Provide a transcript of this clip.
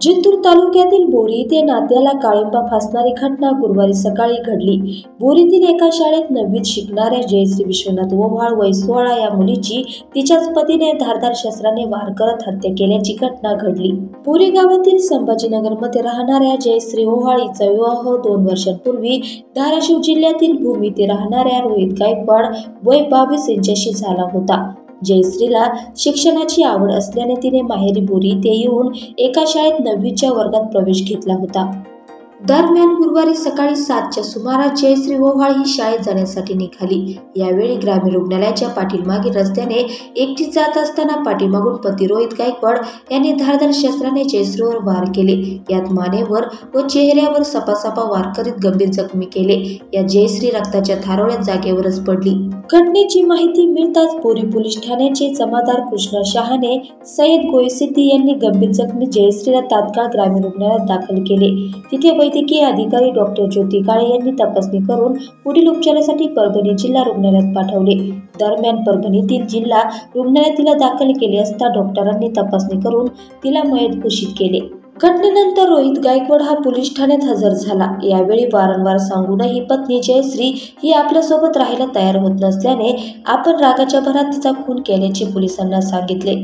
जिंतूर तालुक्यातील बोरी येथे नात्याला काळिंबा फासणारी घटना गुरुवारी सकाळी घडली। बोरीतील एका शाळेत 9वीत शिकणाऱ्या जयश्री विश्वनाथ ओव्हाळ वय 16 या मुलीची तिच्याच पतीने धारदार शस्त्राने वार करत हत्या केल्याची घटना घडली। बोरी गावातील संभाजीनगरमध्ये राहणाऱ्या जयश्री ओव्हाळ हिचा विवाह 2 वर्षांपूर्वी धाराशिव जिल्ह्यातील भूम येथे राहणाऱ्या रोहित गायकवाड वय 22 यांच्याशी झाला होता। जयश्रीला शिक्षणाची आवड असल्याने तिने माहेरी बोरी येथे येऊन एका शाळेत 9वीच्या वर्गात प्रवेश घेतला होता। दरम्यान गुरुवारी सकाळी 7च्या सुमारास जयश्री ओव्हाळ ही शाळेत जाण्यासाठी निघाली। यावेळी ग्रामीण रुग्णालयाच्या पाठीमागील रस्त्याने एकटीच जात असताना पाठीमागून पती रोहित गायकवाड यांनी धारदार शस्त्राने जयश्रीवर वार केले। यात मानेवर व चेहऱ्यावर सपासपा वार करीत गंभीर जखमी केले। या जयश्री रक्ताच्या धारोळ्यात जागेवरच पडली। घटनेची माहिती मिळताच बोरी पोलीस ठाण्याचे जमादार कृष्णा शहाणे, सय्यद गोयसिद्दी यांनी गंभीर जखमी जयश्रीला तात्काळ ग्रामीण रुग्णालयात दाखल केले। तिथे वैद्यकीय अधिकारी डॉक्टर ज्योती काळे यांनी तपासणी करून पुढील उपचारासाठी परभणी जिल्हा रुग्णालयात पाठवले। दरम्यान परभणीतील जिल्हा रुग्णालयात तिला दाखल केले असता डॉक्टरांनी तपासणी करून तिला मयत घोषित केले। घटनेनंतर रोहित गायकवाड हा पोलीस ठाण्यात हजर झाला। यावेळी वारंवार सांगूनही पत्नी जयश्री ही आपल्यासोबत राहायला तयार होत नसल्याने आपण रागाच्या भरात तिचा खून केल्याचे पोलिसांना सांगितले।